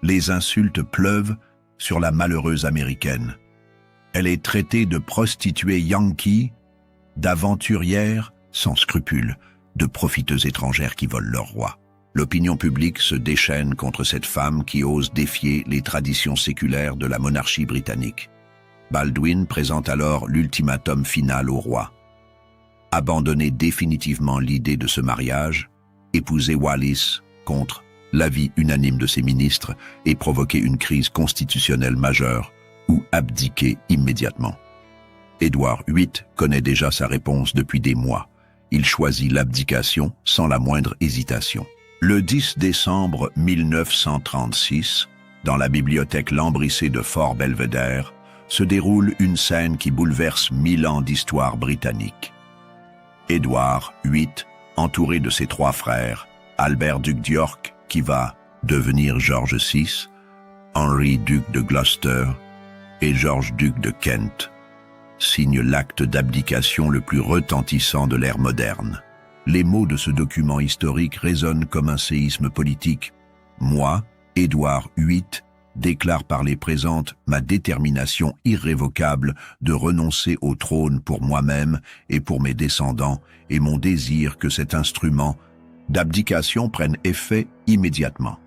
Les insultes pleuvent sur la malheureuse américaine. Elle est traitée de prostituée yankee, d'aventurière sans scrupules, de profiteuses étrangères qui volent leur roi. L'opinion publique se déchaîne contre cette femme qui ose défier les traditions séculaires de la monarchie britannique. Baldwin présente alors l'ultimatum final au roi. Abandonner définitivement l'idée de ce mariage, épouser Wallis contre l'avis unanime de ses ministres et provoquer une crise constitutionnelle majeure ou abdiquer immédiatement. Édouard VIII connaît déjà sa réponse depuis des mois. Il choisit l'abdication sans la moindre hésitation. Le 10 décembre 1936, dans la bibliothèque lambrissée de Fort Belvedere, se déroule une scène qui bouleverse 1000 ans d'histoire britannique. Édouard VIII, entouré de ses 3 frères, Albert duc d'York, qui va devenir George VI, Henri duc de Gloucester et George duc de Kent, signe l'acte d'abdication le plus retentissant de l'ère moderne. Les mots de ce document historique résonnent comme un séisme politique. Moi, Édouard VIII, déclare par les présentes ma détermination irrévocable de renoncer au trône pour moi-même et pour mes descendants et mon désir que cet instrument d'abdication prenne effet immédiatement.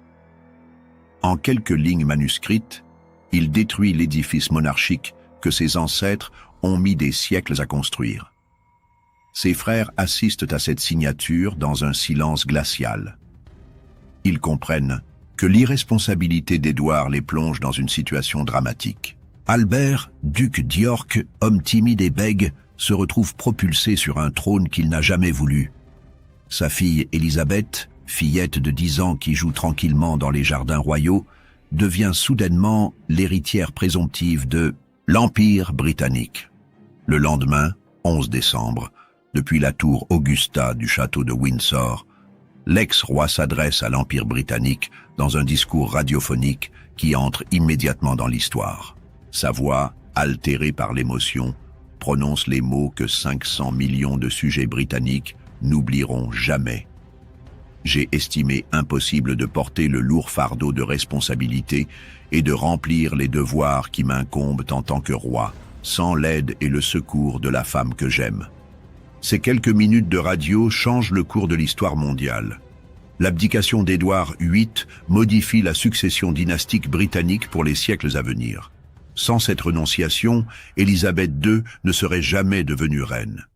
En quelques lignes manuscrites, il détruit l'édifice monarchique que ses ancêtres ont mis des siècles à construire. Ses frères assistent à cette signature dans un silence glacial. Ils comprennent que l'irresponsabilité d'Édouard les plonge dans une situation dramatique. Albert, duc d'York, homme timide et bègue, se retrouve propulsé sur un trône qu'il n'a jamais voulu. Sa fille Élisabeth, fillette de 10 ans qui joue tranquillement dans les jardins royaux, devient soudainement l'héritière présomptive de l'Empire britannique. Le lendemain, 11 décembre, depuis la tour Augusta du château de Windsor, l'ex-roi s'adresse à l'Empire britannique dans un discours radiophonique qui entre immédiatement dans l'histoire. Sa voix, altérée par l'émotion, prononce les mots que 500 millions de sujets britanniques n'oublieront jamais. J'ai estimé impossible de porter le lourd fardeau de responsabilité et de remplir les devoirs qui m'incombent en tant que roi, sans l'aide et le secours de la femme que j'aime. Ces quelques minutes de radio changent le cours de l'histoire mondiale. L'abdication d'Édouard VIII modifie la succession dynastique britannique pour les siècles à venir. Sans cette renonciation, Élisabeth II ne serait jamais devenue reine.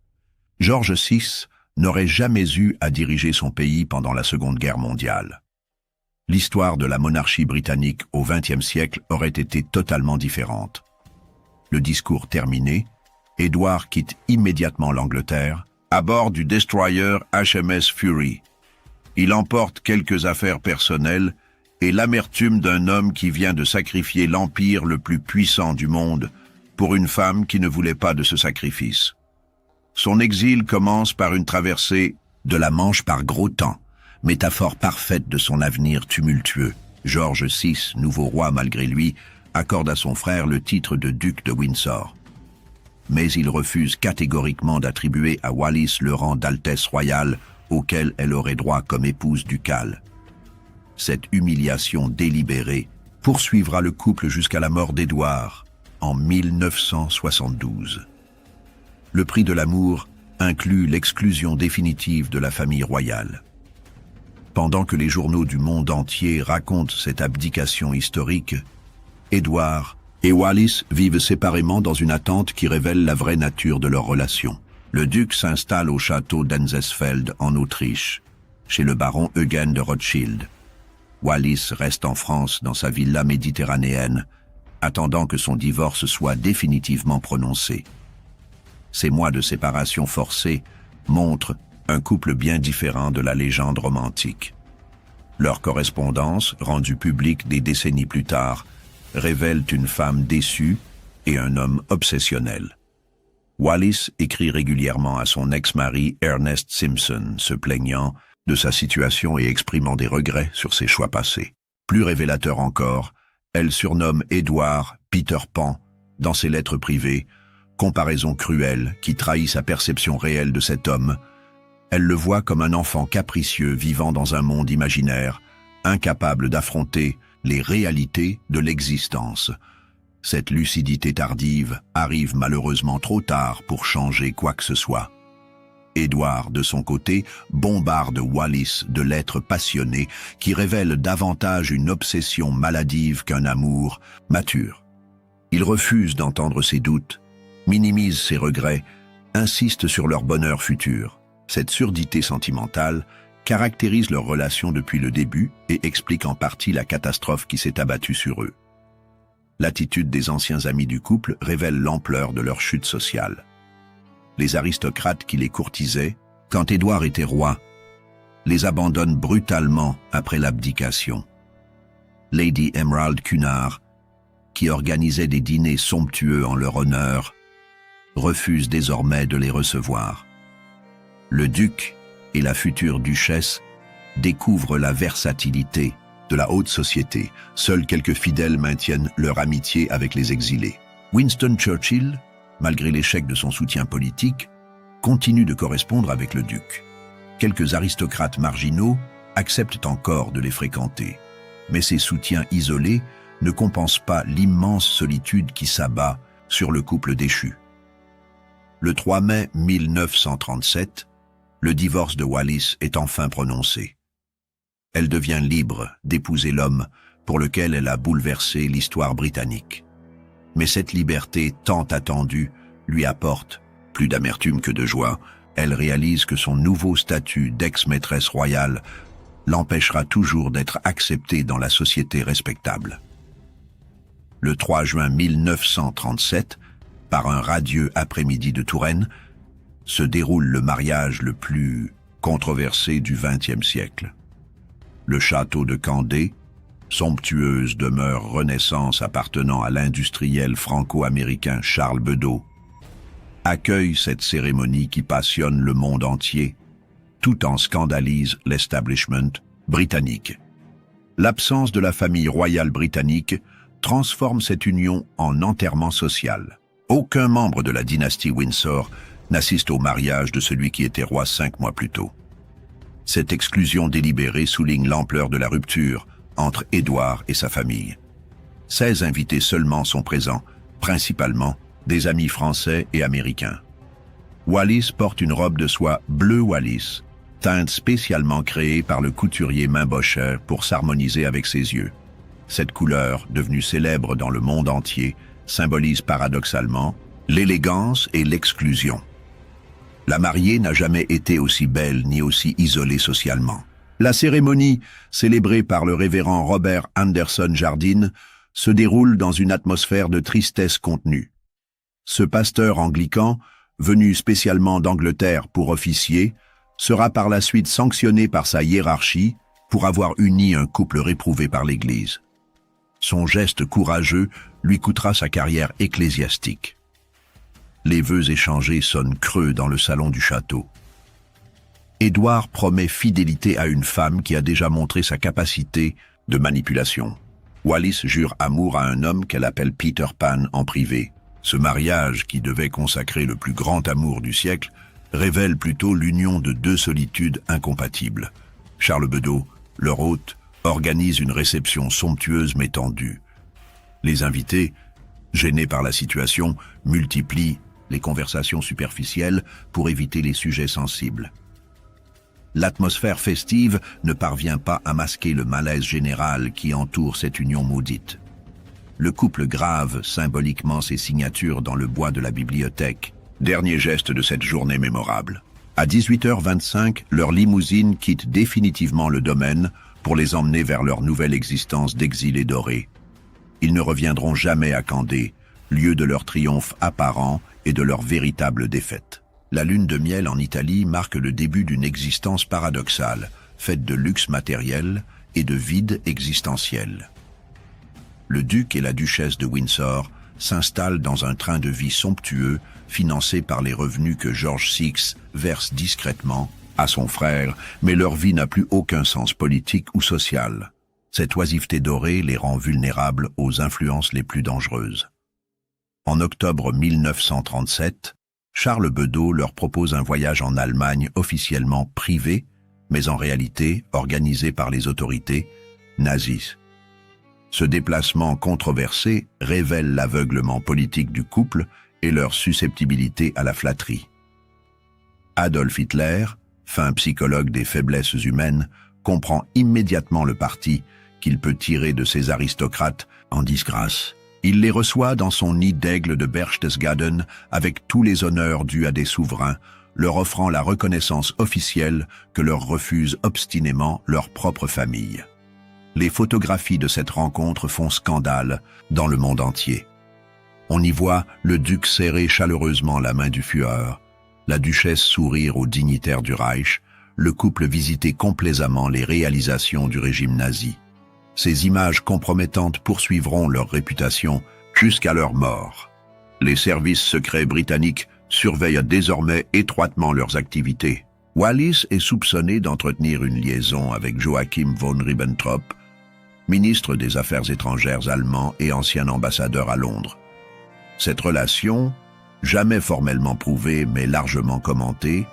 George VI n'aurait jamais eu à diriger son pays pendant la Seconde Guerre mondiale. L'histoire de la monarchie britannique au XXe siècle aurait été totalement différente. Le discours terminé, Édouard quitte immédiatement l'Angleterre à bord du destroyer HMS Fury. Il emporte quelques affaires personnelles et l'amertume d'un homme qui vient de sacrifier l'empire le plus puissant du monde pour une femme qui ne voulait pas de ce sacrifice. Son exil commence par une traversée de la Manche par gros temps, métaphore parfaite de son avenir tumultueux. George VI, nouveau roi malgré lui, accorde à son frère le titre de duc de Windsor. Mais il refuse catégoriquement d'attribuer à Wallis le rang d'altesse royale auquel elle aurait droit comme épouse ducale. Cette humiliation délibérée poursuivra le couple jusqu'à la mort d'Édouard, en 1972. Le prix de l'amour inclut l'exclusion définitive de la famille royale. Pendant que les journaux du monde entier racontent cette abdication historique, Édouard et Wallis vivent séparément dans une attente qui révèle la vraie nature de leur relation. Le duc s'installe au château d'Enzesfeld en Autriche, chez le baron Eugen de Rothschild. Wallis reste en France dans sa villa méditerranéenne, attendant que son divorce soit définitivement prononcé. Ces mois de séparation forcée montrent un couple bien différent de la légende romantique. Leur correspondance, rendue publique des décennies plus tard, révèle une femme déçue et un homme obsessionnel. Wallis écrit régulièrement à son ex-mari Ernest Simpson, se plaignant de sa situation et exprimant des regrets sur ses choix passés. Plus révélateur encore, elle surnomme Édouard Peter Pan dans ses lettres privées, comparaison cruelle qui trahit sa perception réelle de cet homme. Elle le voit comme un enfant capricieux vivant dans un monde imaginaire, incapable d'affronter les réalités de l'existence. Cette lucidité tardive arrive malheureusement trop tard pour changer quoi que ce soit. Édouard, de son côté, bombarde Wallis de lettres passionnées qui révèlent davantage une obsession maladive qu'un amour mature. Il refuse d'entendre ses doutes, minimise ses regrets, insiste sur leur bonheur futur. Cette surdité sentimentale caractérise leur relation depuis le début et explique en partie la catastrophe qui s'est abattue sur eux. L'attitude des anciens amis du couple révèle l'ampleur de leur chute sociale. Les aristocrates qui les courtisaient, quand Édouard était roi, les abandonnent brutalement après l'abdication. Lady Emerald Cunard, qui organisait des dîners somptueux en leur honneur, refuse désormais de les recevoir. Le duc et la future duchesse découvrent la versatilité de la haute société. Seuls quelques fidèles maintiennent leur amitié avec les exilés. Winston Churchill, malgré l'échec de son soutien politique, continue de correspondre avec le duc. Quelques aristocrates marginaux acceptent encore de les fréquenter, mais ces soutiens isolés ne compensent pas l'immense solitude qui s'abat sur le couple déchu. Le 3 mai 1937, le divorce de Wallis est enfin prononcé. Elle devient libre d'épouser l'homme pour lequel elle a bouleversé l'histoire britannique. Mais cette liberté tant attendue lui apporte plus d'amertume que de joie. Elle réalise que son nouveau statut d'ex-maîtresse royale l'empêchera toujours d'être acceptée dans la société respectable. Le 3 juin 1937, par un radieux après-midi de Touraine, se déroule le mariage le plus controversé du XXe siècle. Le château de Candé, somptueuse demeure Renaissance appartenant à l'industriel franco-américain Charles Bedeau, accueille cette cérémonie qui passionne le monde entier, tout en scandalise l'establishment britannique. L'absence de la famille royale britannique transforme cette union en enterrement social. Aucun membre de la dynastie Windsor n'assiste au mariage de celui qui était roi 5 mois plus tôt. Cette exclusion délibérée souligne l'ampleur de la rupture entre Édouard et sa famille. 16 invités seulement sont présents, principalement des amis français et américains. Wallis porte une robe de soie bleu Wallis, teinte spécialement créée par le couturier Minbocher pour s'harmoniser avec ses yeux. Cette couleur, devenue célèbre dans le monde entier, symbolise paradoxalement l'élégance et l'exclusion. La mariée n'a jamais été aussi belle ni aussi isolée socialement. La cérémonie, célébrée par le révérend Robert Anderson Jardine, se déroule dans une atmosphère de tristesse contenue. Ce pasteur anglican, venu spécialement d'Angleterre pour officier, sera par la suite sanctionné par sa hiérarchie pour avoir uni un couple réprouvé par l'Église. Son geste courageux lui coûtera sa carrière ecclésiastique. Les vœux échangés sonnent creux dans le salon du château. Édouard promet fidélité à une femme qui a déjà montré sa capacité de manipulation. Wallis jure amour à un homme qu'elle appelle Peter Pan en privé. Ce mariage, qui devait consacrer le plus grand amour du siècle, révèle plutôt l'union de deux solitudes incompatibles. Charles Bedeau, leur hôte, organise une réception somptueuse mais tendue. Les invités, Gêné par la situation, multiplie les conversations superficielles pour éviter les sujets sensibles. L'atmosphère festive ne parvient pas à masquer le malaise général qui entoure cette union maudite. Le couple grave symboliquement ses signatures dans le bois de la bibliothèque. Dernier geste de cette journée mémorable. À 18h25, leur limousine quitte définitivement le domaine pour les emmener vers leur nouvelle existence d'exilés dorés. Ils ne reviendront jamais à Candé, lieu de leur triomphe apparent et de leur véritable défaite. La lune de miel en Italie marque le début d'une existence paradoxale, faite de luxe matériel et de vide existentiel. Le duc et la duchesse de Windsor s'installent dans un train de vie somptueux, financé par les revenus que George VI verse discrètement à son frère, mais leur vie n'a plus aucun sens politique ou social. Cette oisiveté dorée les rend vulnérables aux influences les plus dangereuses. En octobre 1937, Charles Bedeau leur propose un voyage en Allemagne officiellement privé, mais en réalité organisé par les autorités nazies. Ce déplacement controversé révèle l'aveuglement politique du couple et leur susceptibilité à la flatterie. Adolf Hitler, fin psychologue des faiblesses humaines, comprend immédiatement le parti qu'il peut tirer de ces aristocrates en disgrâce. Il les reçoit dans son nid d'aigle de Berchtesgaden avec tous les honneurs dus à des souverains, leur offrant la reconnaissance officielle que leur refuse obstinément leur propre famille. Les photographies de cette rencontre font scandale dans le monde entier. On y voit le duc serrer chaleureusement la main du Führer, la duchesse sourire aux dignitaires du Reich, le couple visiter complaisamment les réalisations du régime nazi. Ces images compromettantes poursuivront leur réputation jusqu'à leur mort. Les services secrets britanniques surveillent désormais étroitement leurs activités. Wallis est soupçonné d'entretenir une liaison avec Joachim von Ribbentrop, ministre des Affaires étrangères allemand et ancien ambassadeur à Londres. Cette relation, jamais formellement prouvée mais largement commentée,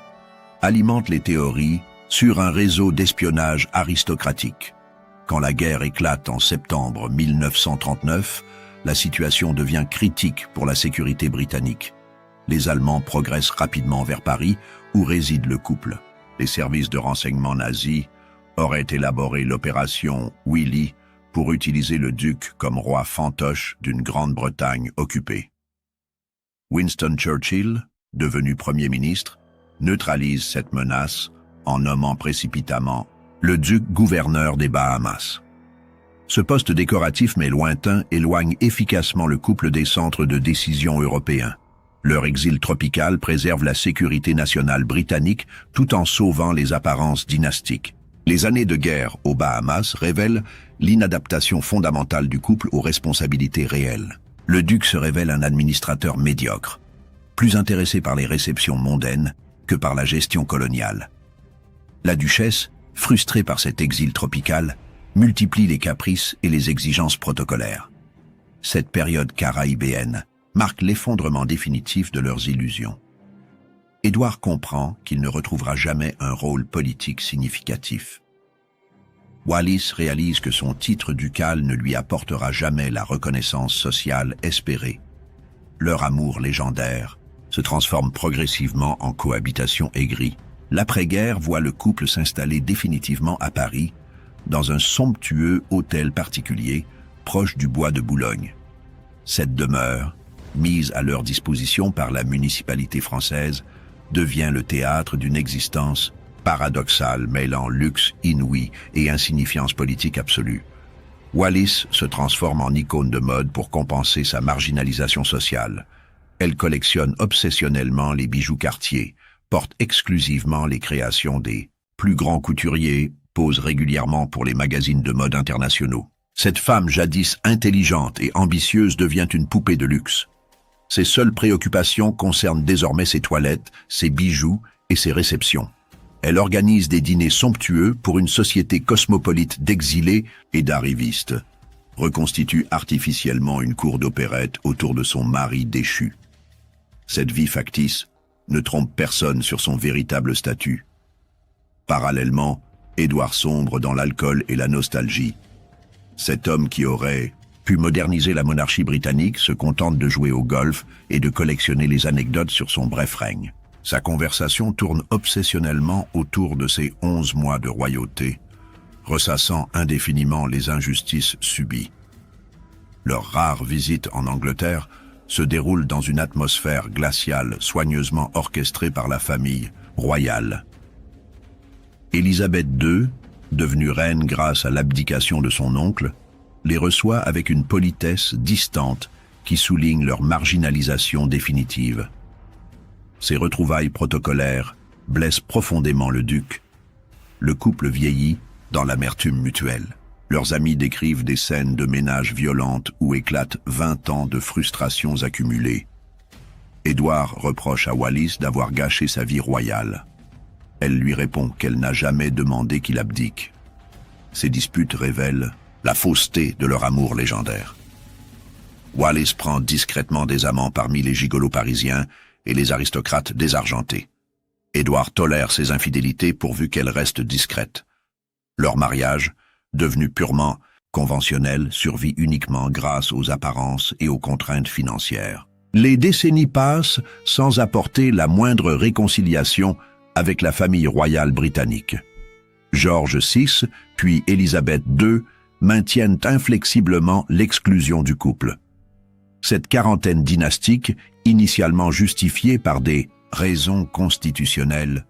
alimente les théories sur un réseau d'espionnage aristocratique. Quand la guerre éclate en septembre 1939, la situation devient critique pour la sécurité britannique. Les Allemands progressent rapidement vers Paris, où réside le couple. Les services de renseignement nazis auraient élaboré l'opération Willy pour utiliser le duc comme roi fantoche d'une Grande-Bretagne occupée. Winston Churchill, devenu Premier ministre, neutralise cette menace en nommant précipitamment le duc gouverneur des Bahamas. Ce poste décoratif mais lointain éloigne efficacement le couple des centres de décision européens. Leur exil tropical préserve la sécurité nationale britannique tout en sauvant les apparences dynastiques. Les années de guerre aux Bahamas révèlent l'inadaptation fondamentale du couple aux responsabilités réelles. Le duc se révèle un administrateur médiocre, plus intéressé par les réceptions mondaines que par la gestion coloniale. La duchesse, frustrée par cet exil tropical, multiplie les caprices et les exigences protocolaires. Cette période caraïbéenne marque l'effondrement définitif de leurs illusions. Édouard comprend qu'il ne retrouvera jamais un rôle politique significatif. Wallis réalise que son titre ducal ne lui apportera jamais la reconnaissance sociale espérée. Leur amour légendaire se transforme progressivement en cohabitation aigrie. L'après-guerre voit le couple s'installer définitivement à Paris, dans un somptueux hôtel particulier, proche du bois de Boulogne. Cette demeure, mise à leur disposition par la municipalité française, devient le théâtre d'une existence paradoxale mêlant luxe inouï et insignifiance politique absolue. Wallis se transforme en icône de mode pour compenser sa marginalisation sociale. Elle collectionne obsessionnellement les bijoux Cartier, porte exclusivement les créations des plus grands couturiers, pose régulièrement pour les magazines de mode internationaux. Cette femme jadis intelligente et ambitieuse devient une poupée de luxe. Ses seules préoccupations concernent désormais ses toilettes, ses bijoux et ses réceptions. Elle organise des dîners somptueux pour une société cosmopolite d'exilés et d'arrivistes, reconstitue artificiellement une cour d'opérette autour de son mari déchu. Cette vie factice ne trompe personne sur son véritable statut. Parallèlement, Édouard sombre dans l'alcool et la nostalgie. Cet homme qui aurait pu moderniser la monarchie britannique, se contente de jouer au golf et de collectionner les anecdotes sur son bref règne. Sa conversation tourne obsessionnellement autour de ses 11 mois de royauté, ressassant indéfiniment les injustices subies. Leur rare visite en Angleterre se déroule dans une atmosphère glaciale soigneusement orchestrée par la famille royale. Élisabeth II, devenue reine grâce à l'abdication de son oncle, les reçoit avec une politesse distante qui souligne leur marginalisation définitive. Ces retrouvailles protocolaires blessent profondément le duc. Le couple vieillit dans l'amertume mutuelle. Leurs amis décrivent des scènes de ménage violentes où éclatent 20 ans de frustrations accumulées. Édouard reproche à Wallis d'avoir gâché sa vie royale. Elle lui répond qu'elle n'a jamais demandé qu'il abdique. Ces disputes révèlent la fausseté de leur amour légendaire. Wallis prend discrètement des amants parmi les gigolos parisiens et les aristocrates désargentés. Édouard tolère ces infidélités pourvu qu'elles restent discrètes. Leur mariage, devenu purement conventionnel, survit uniquement grâce aux apparences et aux contraintes financières. Les décennies passent sans apporter la moindre réconciliation avec la famille royale britannique. George VI, puis Élisabeth II, maintiennent inflexiblement l'exclusion du couple. Cette quarantaine dynastique, initialement justifiée par des raisons constitutionnelles,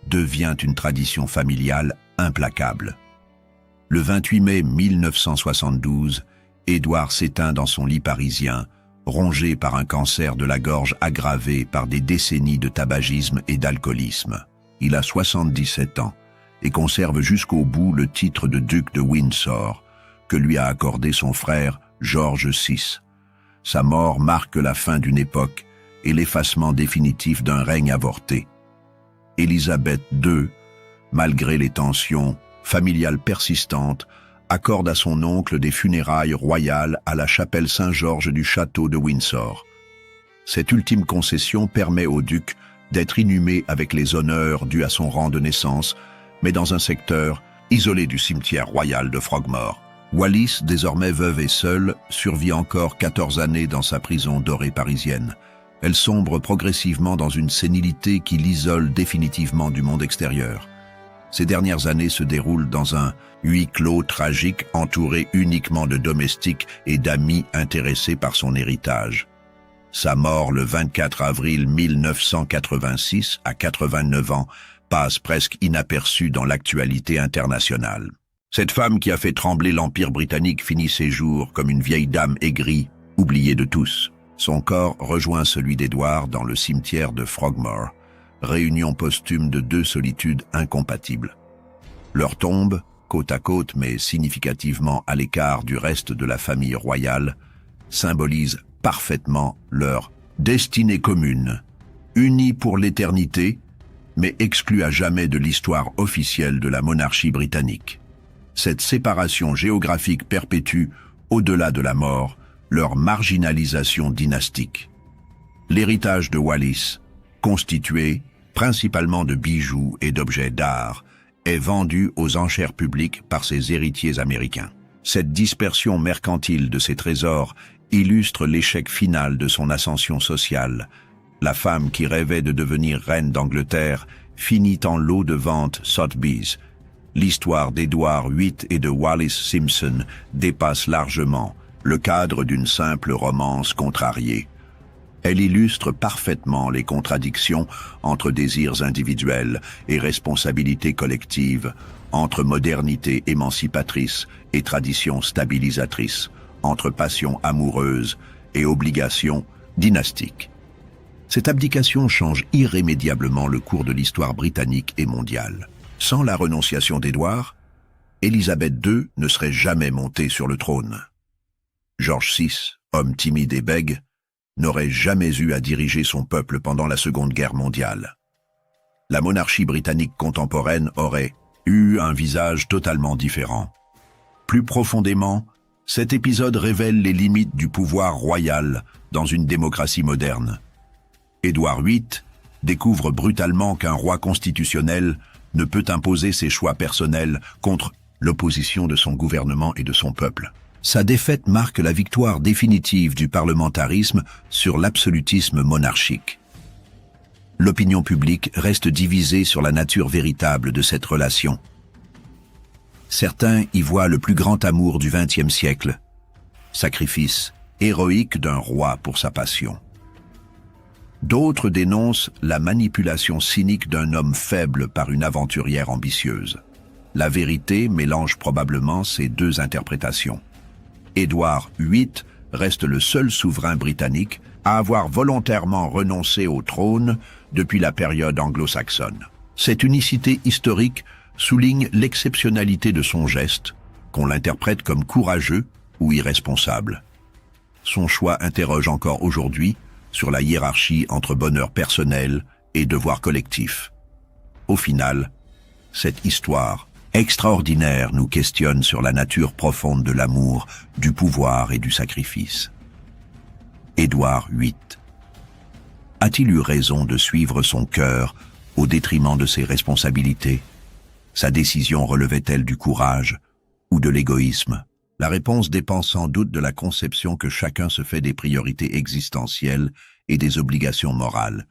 devient une tradition familiale implacable. Le 28 mai 1972, Édouard s'éteint dans son lit parisien, rongé par un cancer de la gorge aggravé par des décennies de tabagisme et d'alcoolisme. Il a 77 ans et conserve jusqu'au bout le titre de duc de Windsor que lui a accordé son frère George VI. Sa mort marque la fin d'une époque et l'effacement définitif d'un règne avorté. Élisabeth II, malgré les tensions familiales persistantes, accorde à son oncle des funérailles royales à la chapelle Saint-Georges du château de Windsor. Cette ultime concession permet au duc d'être inhumé avec les honneurs dus à son rang de naissance, mais dans un secteur isolé du cimetière royal de Frogmore. Wallis, désormais veuve et seule, survit encore 14 années dans sa prison dorée parisienne. Elle sombre progressivement dans une sénilité qui l'isole définitivement du monde extérieur. Ces dernières années se déroulent dans un huis clos tragique entouré uniquement de domestiques et d'amis intéressés par son héritage. Sa mort le 24 avril 1986, à 89 ans, passe presque inaperçue dans l'actualité internationale. Cette femme qui a fait trembler l'Empire britannique finit ses jours comme une vieille dame aigrie, oubliée de tous. Son corps rejoint celui d'Édouard dans le cimetière de Frogmore, réunion posthume de deux solitudes incompatibles. Leur tombe, côte à côte mais significativement à l'écart du reste de la famille royale, symbolise parfaitement leur destinée commune, unie pour l'éternité, mais exclue à jamais de l'histoire officielle de la monarchie britannique. Cette séparation géographique perpétue, au-delà de la mort, leur marginalisation dynastique. L'héritage de Wallis, constitué principalement de bijoux et d'objets d'art, est vendu aux enchères publiques par ses héritiers américains. Cette dispersion mercantile de ses trésors illustre l'échec final de son ascension sociale. La femme qui rêvait de devenir reine d'Angleterre finit en lot de vente Sotheby's. L'histoire d'Édouard VIII et de Wallis Simpson dépasse largement le cadre d'une simple romance contrariée. Elle illustre parfaitement les contradictions entre désirs individuels et responsabilités collectives, entre modernité émancipatrice et tradition stabilisatrice, entre passion amoureuse et obligation dynastique. Cette abdication change irrémédiablement le cours de l'histoire britannique et mondiale. Sans la renonciation d'Édouard, Élisabeth II ne serait jamais montée sur le trône. George VI, homme timide et bègue, n'aurait jamais eu à diriger son peuple pendant la Seconde Guerre mondiale. La monarchie britannique contemporaine aurait eu un visage totalement différent. Plus profondément, cet épisode révèle les limites du pouvoir royal dans une démocratie moderne. Édouard VIII découvre brutalement qu'un roi constitutionnel ne peut imposer ses choix personnels contre l'opposition de son gouvernement et de son peuple. Sa défaite marque la victoire définitive du parlementarisme sur l'absolutisme monarchique. L'opinion publique reste divisée sur la nature véritable de cette relation. Certains y voient le plus grand amour du XXe siècle, sacrifice héroïque d'un roi pour sa passion. D'autres dénoncent la manipulation cynique d'un homme faible par une aventurière ambitieuse. La vérité mélange probablement ces deux interprétations. Édouard VIII reste le seul souverain britannique à avoir volontairement renoncé au trône depuis la période anglo-saxonne. Cette unicité historique souligne l'exceptionnalité de son geste, qu'on l'interprète comme courageux ou irresponsable. Son choix interroge encore aujourd'hui sur la hiérarchie entre bonheur personnel et devoir collectif. Au final, cette histoire extraordinaire nous questionne sur la nature profonde de l'amour, du pouvoir et du sacrifice. Édouard VIII. A-t-il eu raison de suivre son cœur au détriment de ses responsabilités? Sa décision relevait-elle du courage ou de l'égoïsme? La réponse dépend sans doute de la conception que chacun se fait des priorités existentielles et des obligations morales.